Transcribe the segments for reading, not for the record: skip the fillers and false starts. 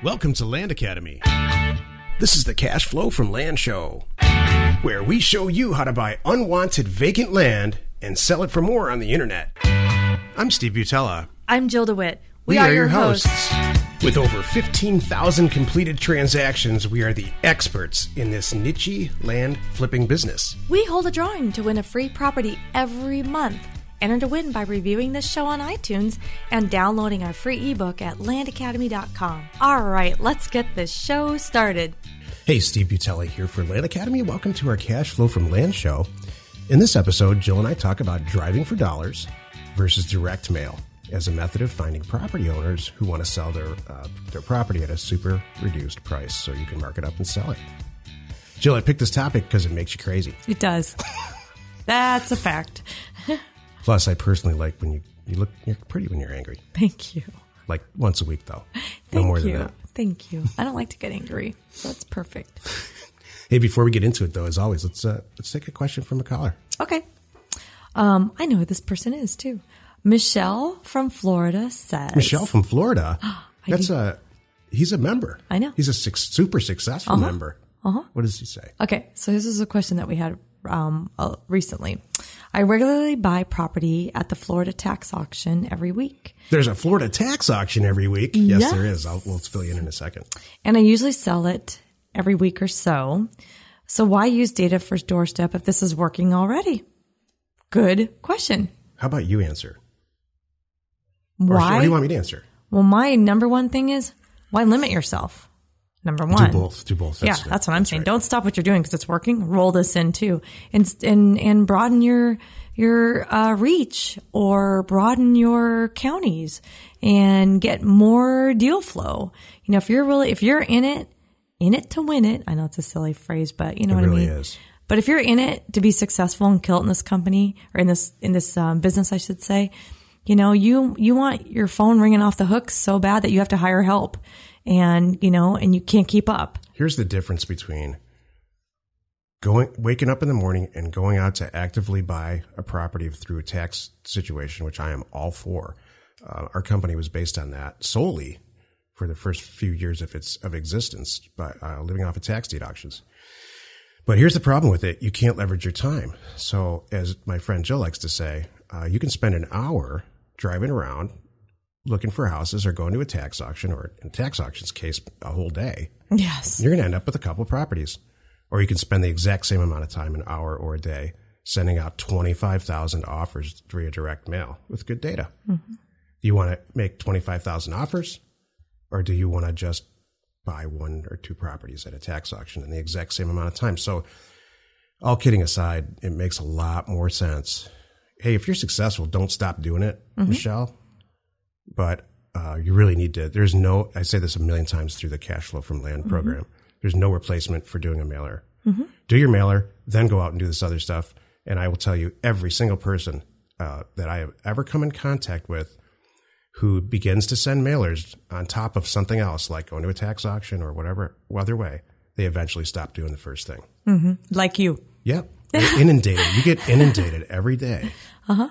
Welcome to Land Academy. This is the Cash Flow from Land show, where we show you how to buy unwanted vacant land and sell it for more on the internet. I'm Steve Butala. I'm Jill DeWit. We are your hosts. With over 15,000 completed transactions, we are the experts in this niche land flipping business. We hold a drawing to win a free property every month. Enter to win by reviewing this show on iTunes and downloading our free ebook at landacademy.com. All right, let's get this show started. Hey, Steve Butala here for Land Academy. Welcome to our Cash Flow from Land show. In this episode, Jill and I talk about driving for dollars versus direct mail as a method of finding property owners who want to sell their property at a super reduced price so you can mark it up and sell it. Jill, I picked this topic because it makes you crazy. It does. That's a fact. Plus, I personally like when you're pretty when you're angry. Thank you. Like once a week, though. No more than that. Thank you. I don't like to get angry, so it's perfect. Hey, before we get into it, though, as always, let's take a question from a caller. Okay. I know who this person is, too. Michelle from Florida says... Michelle from Florida? He's a member. I know. He's a super successful member. What does he say? Okay, so this is a question that we had recently. I regularly buy property at the Florida tax auction every week. There's a Florida tax auction every week? Yes, there is. We'll fill you in a second. And I usually sell it every week or so. So why use data for doorstep if this is working already? Good question. How about you answer? Why? Or do you want me to answer? Well, my number one thing is, why limit yourself? Number one. Do both. That's what I'm saying. Right. Don't stop what you're doing because it's working. Roll this in too, and broaden your reach or broaden your counties and get more deal flow. You know, if you're in it to win it. I know it's a silly phrase, but you know what I mean. It really is. But if you're in it to be successful and kill it in this company or in this business, I should say, you know, you want your phone ringing off the hook so bad that you have to hire help. And, you know, and you can't keep up. Here's the difference between waking up in the morning and going out to actively buy a property through a tax situation, which I am all for. Our company was based on that solely for the first few years of existence, by living off of tax deed auctions. But here's the problem with it. You can't leverage your time. So as my friend Jill likes to say, you can spend an hour driving around looking for houses or going to a tax auction, or in tax auction's case, a whole day. Yes. You're going to end up with a couple of properties. Or you can spend the exact same amount of time, an hour or a day, sending out 25,000 offers via direct mail with good data. Mm-hmm. Do you want to make 25,000 offers, or do you want to just buy one or two properties at a tax auction in the exact same amount of time? So all kidding aside, it makes a lot more sense. Hey, if you're successful, don't stop doing it, Michelle. But you really need to, I say this a million times through the Cash Flow from Land program, there's no replacement for doing a mailer. Do your mailer, then go out and do this other stuff. And I will tell you, every single person that I have ever come in contact with who begins to send mailers on top of something else, like going to a tax auction or whatever other way, they eventually stop doing the first thing. Like you. Yep. You're inundated. You get inundated every day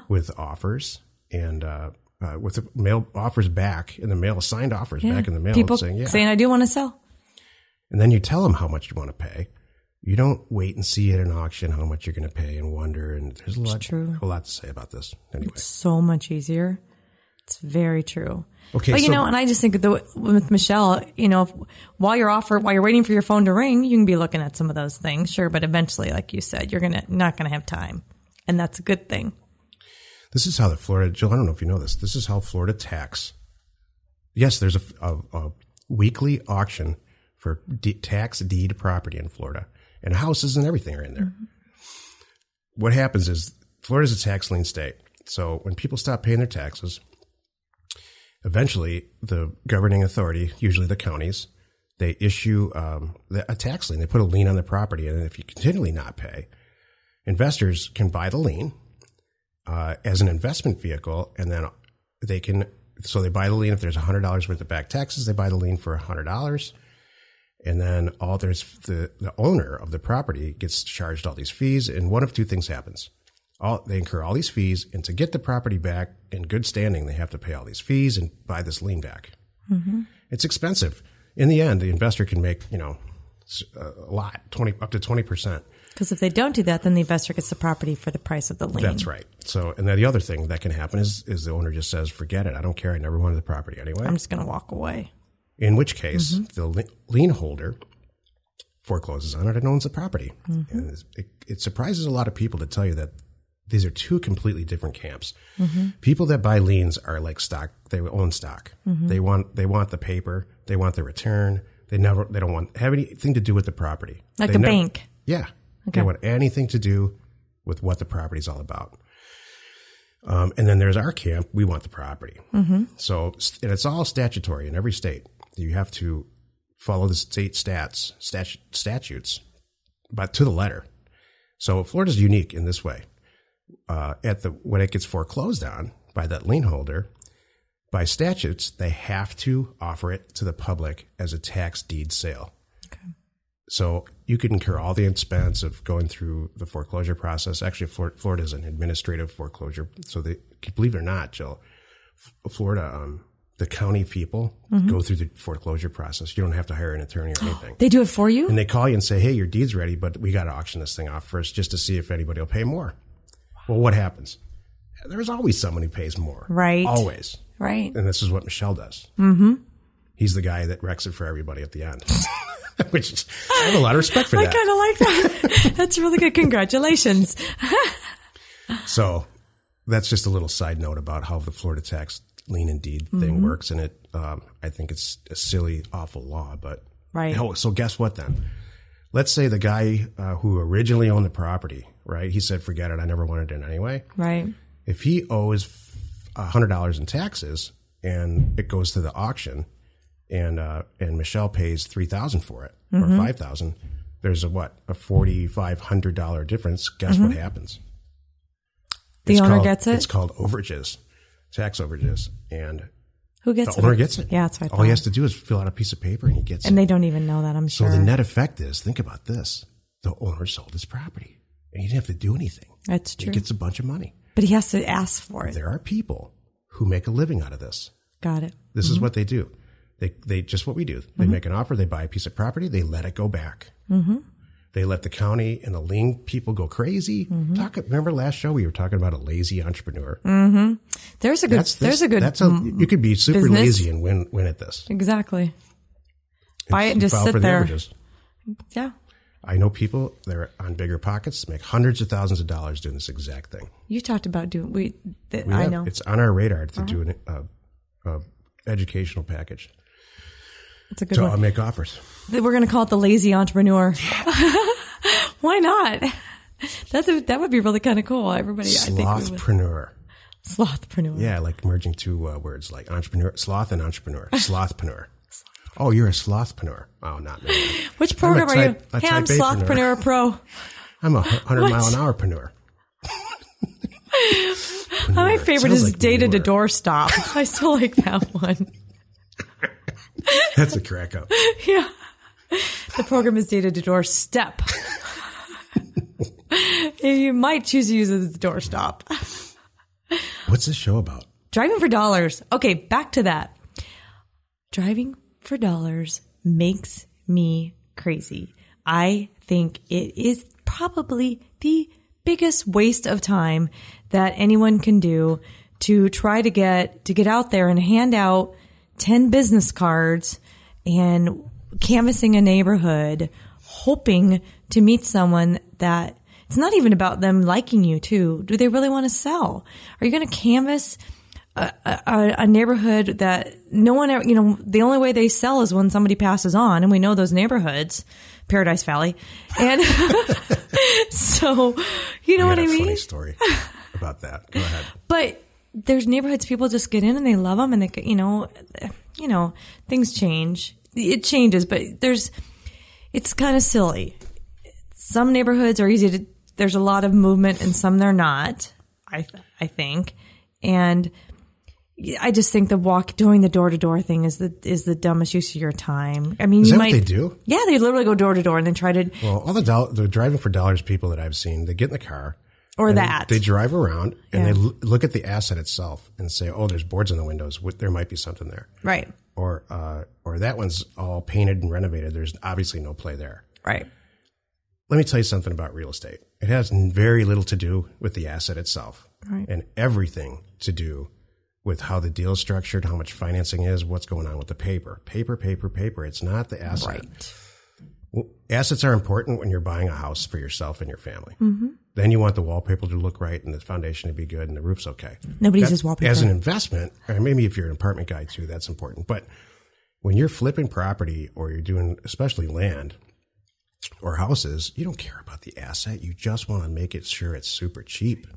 with offers and with the mail offers back in the mail, signed offers back in the mail. People saying, I do want to sell. And then you tell them how much you want to pay. You don't wait and see at an auction how much you're going to pay and wonder. And there's a lot to say about this anyway. It's so much easier. It's very true. Okay, but and I just think with Michelle, you know, while you're waiting for your phone to ring, you can be looking at some of those things, sure. But eventually, like you said, you're not going to have time. And that's a good thing. This is how Jill, I don't know if you know this. This is how Florida tax. Yes, there's a weekly auction for tax deed property in Florida, and houses and everything are in there. What happens is Florida's a tax lien state. So when people stop paying their taxes, eventually the governing authority, usually the counties, they issue a tax lien. They put a lien on the property, and if you continually not pay, investors can buy the lien as an investment vehicle, and then they buy the lien. If there's $100 worth of back taxes, they buy the lien for $100. And then the owner of the property gets charged all these fees, and one of two things happens. They incur all these fees, and to get the property back in good standing, they have to pay all these fees and buy this lien back. It's expensive. in the end, the investor can make, a lot, up to 20%. Because if they don't do that, then the investor gets the property for the price of the lien. That's right. So, and then the other thing that can happen is the owner just says, forget it. I don't care. I never wanted the property anyway. I'm just going to walk away. In which case, the lien holder forecloses on it and owns the property. And it surprises a lot of people to tell you that these are two completely different camps. People that buy liens are like stock. They own stock. They want the paper. They want the return. They don't have anything to do with the property. Like a bank. Yeah. Okay. They want anything to do with what the property is all about. And then there's our camp. We want the property. So, and it's all statutory in every state. You have to follow the state statutes, but to the letter. So Florida's unique in this way. When it gets foreclosed on by that lien holder, by statutes, they have to offer it to the public as a tax deed sale. Okay. So you could incur all the expense of going through the foreclosure process. Actually, Florida is an administrative foreclosure. So believe it or not, Jill, Florida, the county people go through the foreclosure process. You don't have to hire an attorney or anything. They do it for you? And they call you and say, hey, your deed's ready, but we got to auction this thing off first just to see if anybody will pay more. Well, what happens? There's always someone who pays more. Right. Always. Right. And this is what Michelle does. He's the guy that wrecks it for everybody at the end. Which is, I have a lot of respect for that. I kind of like that. That's really good. Congratulations. So that's just a little side note about how the Florida tax lien and deed thing works. And I think it's a silly, awful law. But right. So guess what then? Let's say the guy who originally owned the property, right? He said, forget it. I never wanted it anyway. Right. If he owes $100 in taxes and it goes to the auction and Michelle pays $3,000 for it or $5,000, there's a $4,500 difference. Guess what happens? The owner gets it? It's called overages, tax overages. And who gets the owner gets it. Yeah, that's right. All he has to do is fill out a piece of paper and he gets it. And they don't even know that, I'm sure. So the net effect is, think about this. The owner sold his property and he didn't have to do anything. That's true. He gets a bunch of money. But he has to ask for it. There are people who make a living out of this. Got it. This is what they do. They just what we do. They make an offer. They buy a piece of property. They let it go back. They let the county and the lien people go crazy. Remember last show we were talking about a lazy entrepreneur. There's a good. You could be super business. lazy and win at this. Exactly. Buy it and just sit there. Yeah. I know people that are on bigger pockets make hundreds of thousands of dollars doing this exact thing. You talked about I know. It's on our radar to do an educational package. It's a good one. I'll make offers. We're going to call it the lazy entrepreneur. Why not? That would be really kind of cool. Everybody, Slothpreneur. Slothpreneur. Yeah, like merging two words like entrepreneur, sloth and entrepreneur. Slothpreneur. Oh, you're a slothpreneur. Oh, not me. Which program are you? Hey, I'm Slothpreneur Pro. I'm a 100-mile-an-hour-preneur. My favorite is data to door stop. I still like that one. That's a crack up. Yeah. The program is data to door step. You might choose to use it as a door stop. What's this show about? Driving for dollars. Okay, back to that. Driving for dollars makes me crazy. I think it is probably the biggest waste of time that anyone can do to try to get out there and hand out 10 business cards and canvassing a neighborhood, hoping to meet someone that it's not even about them liking you too. Do they really want to sell? Are you going to canvass a neighborhood that no one ever, the only way they sell is when somebody passes on, and we know those neighborhoods, Paradise Valley. And so, you know what I mean? Funny story about that. Go ahead. But there's neighborhoods people just get in and they love them, and they, things change. It changes, but it's kind of silly. Some neighborhoods are easy to, there's a lot of movement, and some they're not, I think. And I just think doing the door to door thing is the dumbest use of your time. I mean, is that what they do? Yeah, they literally go door to door and then try to. Well, all the driving for dollars people that I've seen, they get in the car. Or that. They drive around and they look at the asset itself and say, oh, there's boards in the windows. There might be something there. Right. or that one's all painted and renovated. There's obviously no play there. Right. Let me tell you something about real estate. It has very little to do with the asset itself, right, and everything to do with how the deal is structured, how much financing is, what's going on with the paper. Paper. It's not the asset. Right. Well, assets are important when you're buying a house for yourself and your family. Mm-hmm. Then you want the wallpaper to look right and the foundation to be good and the roof's okay. Nobody uses wallpaper. As an investment, or maybe if you're an apartment guy too, that's important. But when you're flipping property or you're doing especially land or houses, you don't care about the asset. You just want to make it sure it's super cheap.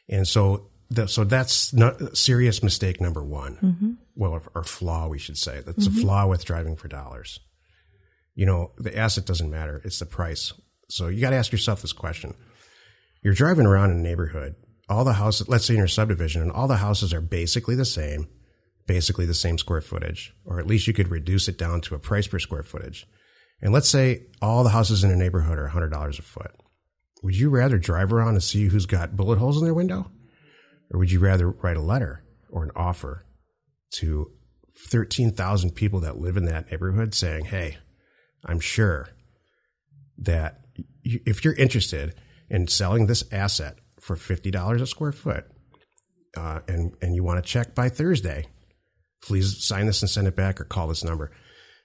And so that's not serious mistake number one. Mm-hmm. Well, or flaw, we should say. That's a flaw with driving for dollars. You know, the asset doesn't matter. It's the price. So you got to ask yourself this question. You're driving around in a neighborhood, all the houses, let's say in your subdivision, and all the houses are basically the same square footage, or at least you could reduce it down to a price per square footage. And let's say all the houses in a neighborhood are $100 a foot. Would you rather drive around and see who's got bullet holes in their window? Or would you rather write a letter or an offer to 13,000 people that live in that neighborhood saying, hey, I'm sure that if you're interested in selling this asset for $50 a square foot, and you want to check by Thursday, please sign this and send it back or call this number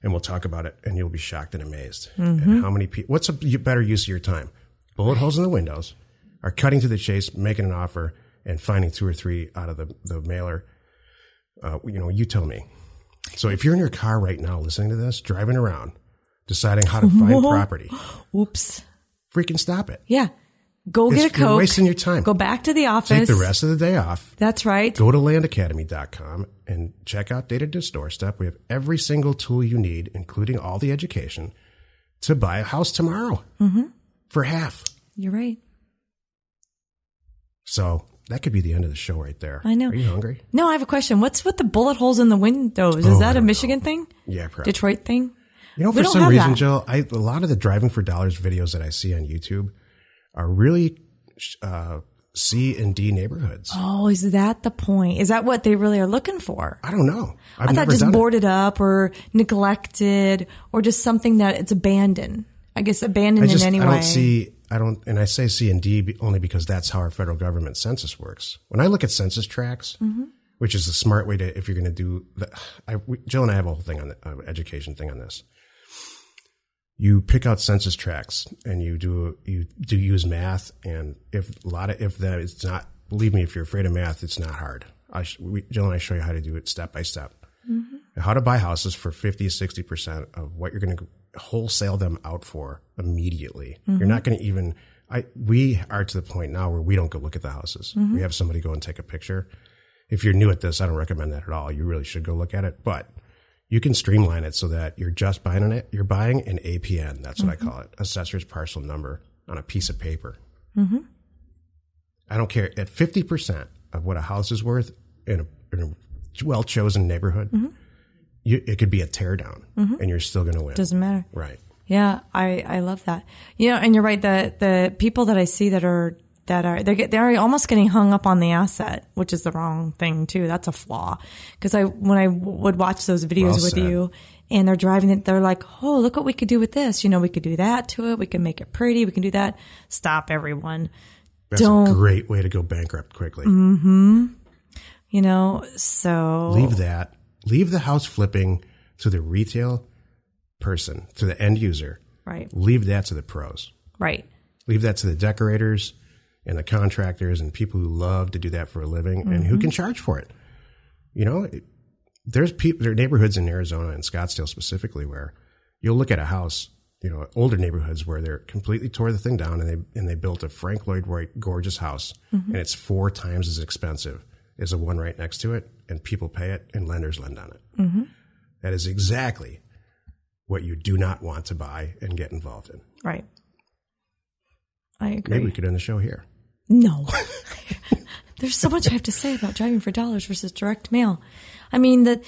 and we'll talk about it, and you'll be shocked and amazed. Mm-hmm. And how many people, what's a better use of your time? Bullet holes in the windows, or cutting to the chase, making an offer and finding 2 or 3 out of the mailer. You tell me. So if you're in your car right now listening to this, driving around, deciding how to find property. Oops. Freaking stop it. Yeah. Go get a Coke. You're wasting your time. Go back to the office. Take the rest of the day off. That's right. Go to landacademy.com and check out Data to Doorstep. We have every single tool you need, including all the education, to buy a house tomorrow for half. You're right. So that could be the end of the show right there. I know. Are you hungry? No, I have a question. What's with the bullet holes in the windows? Is that a Michigan thing? Yeah, probably. Detroit thing? You know, for some reason, Jill, a lot of the Driving for Dollars videos that I see on YouTube are really C and D neighborhoods. Oh, is that the point? Is that what they really are looking for? I don't know. I thought just boarded up or neglected or just something that it's abandoned. I guess abandoned in any way. And I say C and D only because that's how our federal government census works. When I look at census tracts, which is a smart way to, if you're going to do, Jill and I have a whole thing on the education thing on this. You pick out census tracts and you do use math, and it's not, believe me, if you're afraid of math, it's not hard. Jill and I show you how to do it step by step. How to buy houses for 50-60% of what you're going to wholesale them out for immediately. You're not going to even, we are to the point now where we don't go look at the houses. We have somebody go and take a picture. If you're new at this, I don't recommend that at all. You really should go look at it, but you can streamline it so that you're just buying it. You're buying an APN. That's what I call it. Assessor's parcel number on a piece of paper. I don't care. At 50% of what a house is worth in a well-chosen neighborhood, it could be a tear down and you're still going to win. Doesn't matter. Right. Yeah. I love that. And you're right. The people that I see they're almost getting hung up on the asset, which is the wrong thing too. That's a flaw. Because when I would watch those videos with you and they're driving it, they're like, oh, look what we could do with this. We could do that to it. We can make it pretty. We can do that. Stop, everyone. That's a great way to go bankrupt quickly. So leave the house flipping to the retail person, to the end user. Right. Leave that to the pros. Right. Leave that to the decorators and the contractors and people who love to do that for a living and who can charge for it. There are neighborhoods in Arizona and Scottsdale specifically where you'll look at a house, older neighborhoods where they're completely tore the thing down and they built a Frank Lloyd Wright gorgeous house and it's 4 times as expensive as the one right next to it, and people pay it and lenders lend on it. That is exactly what you do not want to buy and get involved in. Right. I agree. Maybe we could end the show here. No. There's so much I have to say about driving for dollars versus direct mail. I mean, the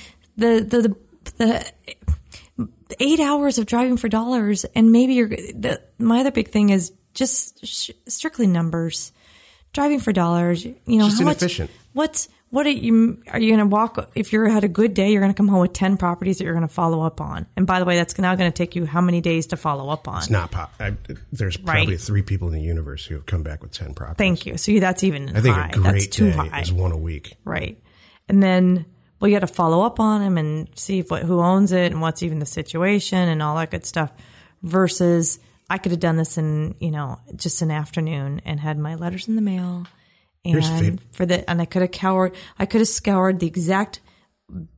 8 hours of driving for dollars, and maybe my other big thing is just strictly numbers. Driving for dollars, just how inefficient. much? Are you going to walk, if you had a good day, you're going to come home with 10 properties that you're going to follow up on. And by the way, that's now going to take you how many days to follow up on? It's not there's probably 3 people in the universe who have come back with 10 properties. Thank you. So that's even I think high. a great that's too day high. is 1 a week. Right. And then, well, you got to follow up on them and see who owns it and what's even the situation and all that good stuff. Versus, I could have done this in, just an afternoon and had my letters in the mail. And I could have scoured the exact,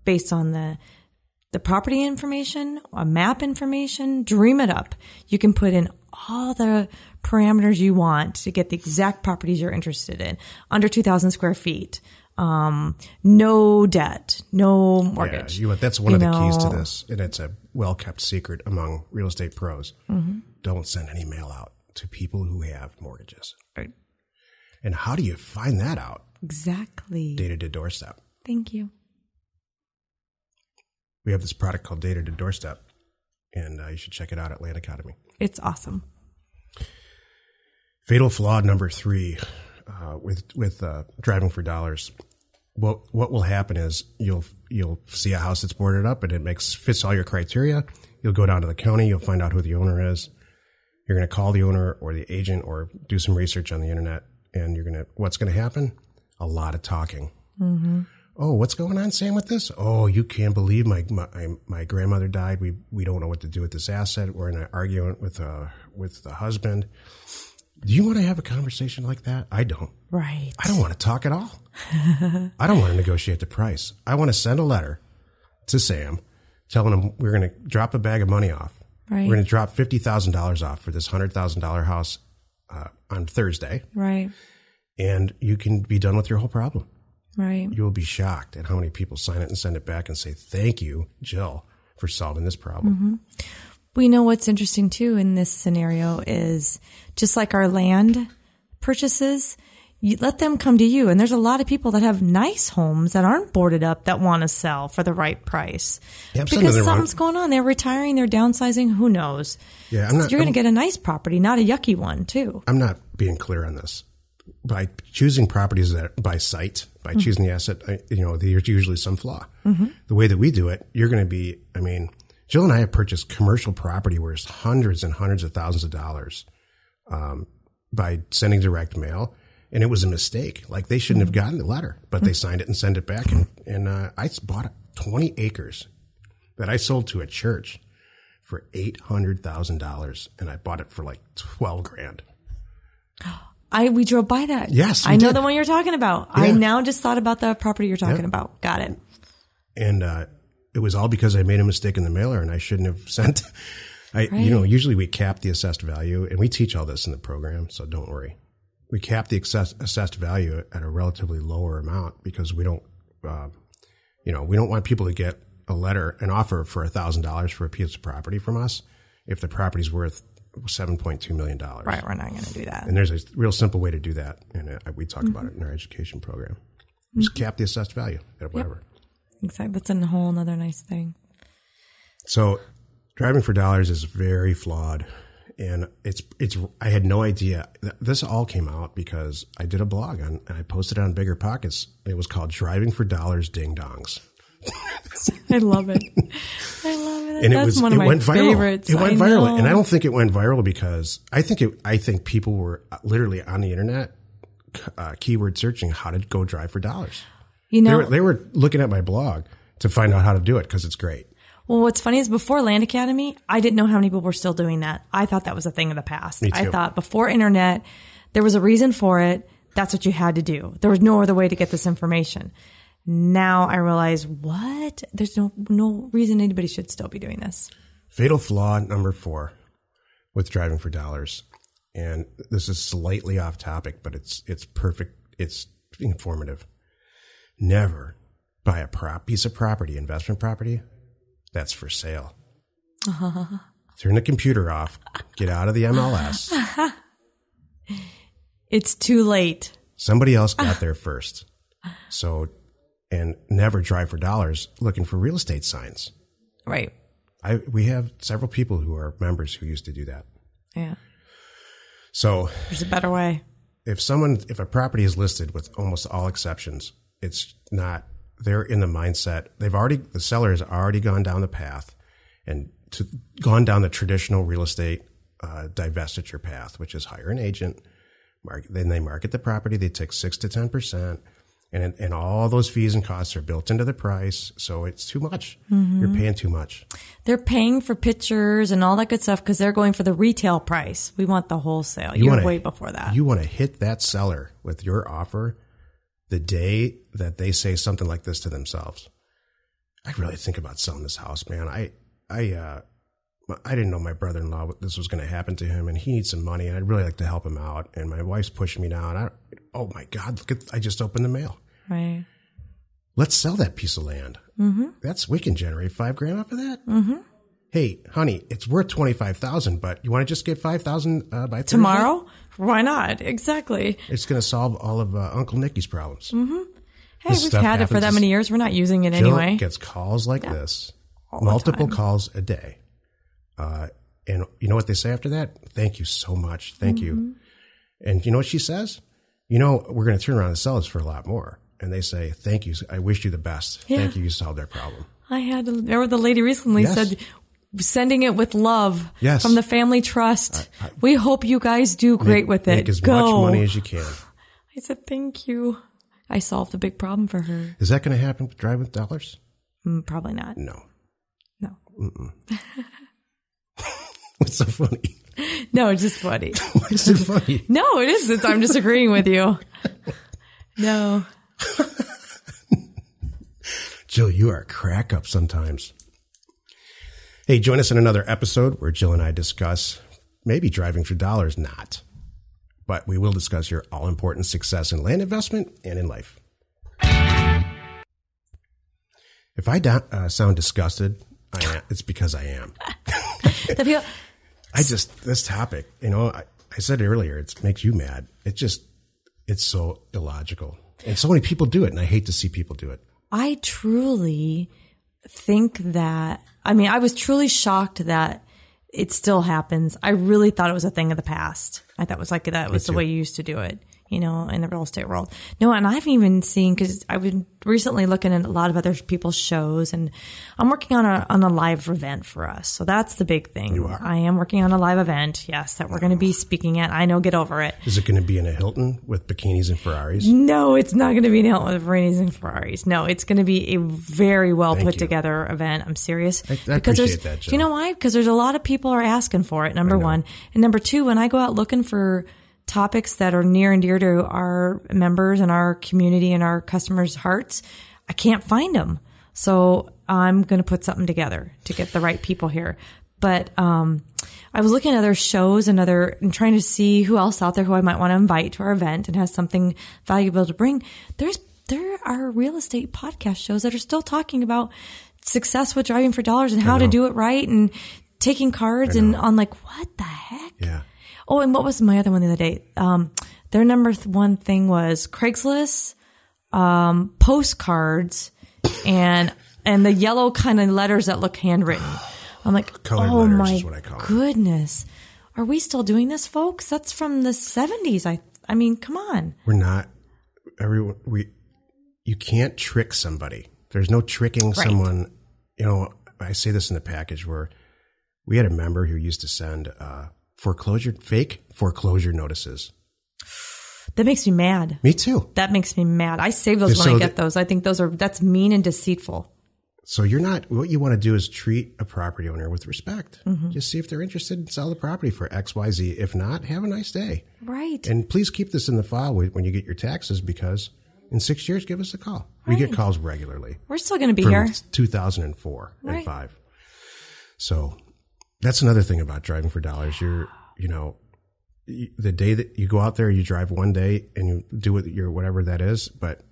based on the property information, map information, dream it up. You can put in all the parameters you want to get the exact properties you're interested in. Under 2,000 square feet. No debt, no mortgage. Yeah, that's one of the keys to this. And it's a well-kept secret among real estate pros. Mm-hmm. Don't send any mail out to people who have mortgages. Right. And how do you find that out? Exactly. Data to doorstep. Thank you. We have this product called Data to Doorstep, and you should check it out at Land Academy. It's awesome. Fatal flaw number 3 with driving for dollars. What will happen is you'll see a house that's boarded up and it fits all your criteria. You'll go down to the county. You'll find out who the owner is. You're going to call the owner or the agent or do some research on the internet. And what's going to happen? A lot of talking. Mm-hmm. Oh, what's going on, Sam, with this? Oh, you can't believe my grandmother died. We don't know what to do with this asset. We're in an argument with the husband. Do you want to have a conversation like that? I don't. Right. I don't want to talk at all. I don't want to negotiate the price. I want to send a letter to Sam telling him we're going to drop a bag of money off. Right. We're going to drop $50,000 off for this $100,000 house on Thursday. Right. And you can be done with your whole problem. Right. You will be shocked at how many people sign it and send it back and say, thank you, Jill, for solving this problem. Mm-hmm. We know what's interesting too in this scenario is just like our land purchases, you let them come to you. And there's a lot of people that have nice homes that aren't boarded up that want to sell for the right price. Yeah, because something's going on. They're retiring, they're downsizing, who knows? Yeah, you're going to get a nice property, not a yucky one too. I'm not being clear on this. By choosing properties by site, by choosing the asset, there's usually some flaw. Mm-hmm. The way that we do it, you're going to be, Jill and I have purchased commercial property where it's hundreds and hundreds of thousands of dollars by sending direct mail. And it was a mistake. Like they shouldn't have gotten the letter, but they signed it and sent it back. And I bought 20 acres that I sold to a church for $800,000. And I bought it for like $12,000. We drove by that. Yes, I know the one you're talking about. Yeah. I now just thought about the property you're talking about. Got it. And it was all because I made a mistake in the mailer and I shouldn't have sent. Usually we cap the assessed value, and we teach all this in the program, so don't worry. We cap the assessed value at a relatively lower amount because we don't, we don't want people to get an offer for $1,000 for a piece of property from us if the property's worth $7.2 million. Right, we're not going to do that. And there's a real simple way to do that, and we talk about it in our education program. Just cap the assessed value at whatever. Yep. Exactly. That's a whole other nice thing. So driving for dollars is very flawed. And I had no idea. This all came out because I did a blog and I posted it on Bigger Pockets. It was called Driving for Dollars Ding Dongs. I love it. And that's one of my favorites. It went viral. And I don't think it went viral because I think people were literally on the internet keyword searching how to go drive for dollars. They were looking at my blog to find out how to do it because it's great. Well, what's funny is before Land Academy, I didn't know how many people were still doing that. I thought that was a thing of the past. Me too. I thought before internet, there was a reason for it. That's what you had to do. There was no other way to get this information. Now I realize, what? There's no reason anybody should still be doing this. Fatal flaw number 4 with driving for dollars. And this is slightly off topic, but it's perfect. It's informative. Never buy a piece of property, investment property, that's for sale. Turn the computer off. Get out of the MLS. It's too late. Somebody else got there first. So, and never drive for dollars looking for real estate signs. Right. We have several people who are members who used to do that. Yeah. So there's a better way. If a property is listed with almost all exceptions It's not, they're in the mindset. The seller has already gone down the path and gone down the traditional real estate divestiture path, which is hire an agent. Then they market the property. They take 6 to 10%. And all those fees and costs are built into the price. So it's too much. You're paying too much. They're paying for pictures and all that good stuff because they're going for the retail price. We want the wholesale. You're way before that. You want to hit that seller with your offer the day that they say something like this to themselves. I really think about selling this house, man. I didn't know my brother-in-law, this was going to happen to him, and he needs some money, and I'd really like to help him out. And my wife's pushing me down. Oh my God, I just opened the mail. Right. Let's sell that piece of land. We can generate $5,000 off of that. Hey, honey, it's worth $25,000, but you want to just get $5,000 by Thursday? Tomorrow? Why not? Exactly. It's going to solve all of Uncle Nicky's problems. Hey, we've had it for that many years. We're not using it anyway. Jill gets calls like this, multiple calls a day. And you know what they say after that? Thank you so much. Thank you. And you know what she says? We're going to turn around and sell this for a lot more. And they say, thank you. I wish you the best. Yeah. Thank you. You solved their problem. The lady recently said, sending it with love from the family trust. We hope you guys do great with it. Make as much money as you can. I said, thank you. I solved a big problem for her. Is that going to happen with Drive with Dollars? Probably not. No. What's so funny? No, it's just funny. What's so funny? No, it isn't. I'm disagreeing with you. No. Jill, you are a crack up sometimes. Hey, join us in another episode where Jill and I discuss maybe driving for dollars, not. But we will discuss your all-important success in land investment and in life. If I sound disgusted, it's because I am. This topic, I said it earlier, it makes you mad. It's so illogical. And so many people do it, and I hate to see people do it. I truly think that, I was truly shocked that it still happens. I really thought it was a thing of the past. I thought it was that was the way you used to do it, in the real estate world. No, and I've even seen, because I've been recently looking at a lot of other people's shows, and I'm working on a live event for us. So that's the big thing. You are? I am working on a live event, yes, that we're going to be speaking at. I know, get over it. Is it going to be in a Hilton with bikinis and Ferraris? No, it's not going to be in a Hilton with bikinis and Ferraris. No, it's going to be a very well put together event. I'm serious. I appreciate that, Jill. Do you know why? Because there's a lot of people are asking for it, number one. And number two, when I go out looking for topics that are near and dear to our members and our community and our customers' hearts, I can't find them. So I'm going to put something together to get the right people here. But I was looking at other shows and trying to see who else out there who I might want to invite to our event and has something valuable to bring. There are real estate podcast shows that are still talking about success with driving for dollars and how to do it right and taking cards, and I'm like, what the heck? Yeah. Oh, and what was my other one the other day? Their number one thing was Craigslist, postcards, and the yellow kind of letters that look handwritten. I'm like, oh my goodness. Are we still doing this, folks? That's from the 70s. I mean, come on. We're not. You can't trick somebody. There's no tricking someone. I say this in the package where we had a member who used to send fake foreclosure notices. That makes me mad. Me too. That makes me mad. I save those when I get those. I think that's mean and deceitful. So what you want to do is treat a property owner with respect. Just see if they're interested in sell the property for XYZ. If not, have a nice day. Right. And please keep this in the file when you get your taxes, because in 6 years, give us a call. Right. We get calls regularly. We're still going to be here. 2004 and 5. So that's another thing about driving for dollars. The day that you go out there, you drive one day and you do whatever that is, but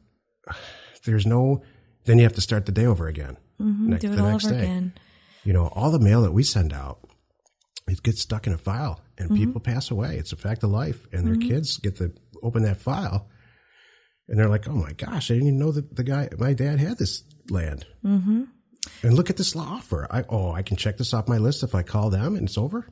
then you have to start the day over again. Do it all over again. All the mail that we send out, it gets stuck in a file and people pass away. It's a fact of life. And their kids get to open that file and they're like, oh my gosh, I didn't even know that my dad had this land. And look at this offer. I can check this off my list if I call them and it's over.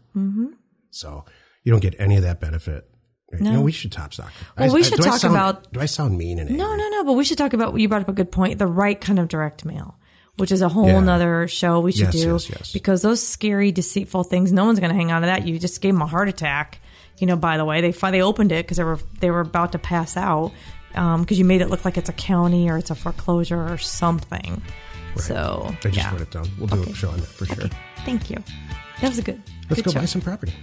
So you don't get any of that benefit No. We should top stock. Well, we should talk about. Do I sound mean and angry? No. But we should talk about. You brought up a good point. The right kind of direct mail, which is a whole nother show we should do. Yes. Because those scary, deceitful things, no one's going to hang on to that. You just gave them a heart attack. By the way, they opened it because they were about to pass out because you made it look like it's a county or it's a foreclosure or something. Right. So I just wrote it down. We'll do a show on that for sure. Thank you. That was a good. Let's go show. buy some property.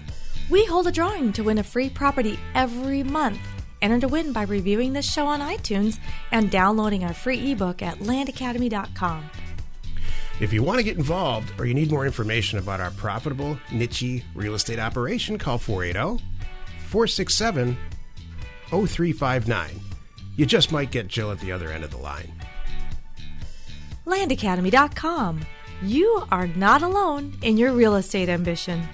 We hold a drawing to win a free property every month. Enter to win by reviewing this show on iTunes and downloading our free ebook at landacademy.com. If you want to get involved or you need more information about our profitable, niche real estate operation, call 480-467-0359. You just might get Jill at the other end of the line. landacademy.com. You are not alone in your real estate ambition.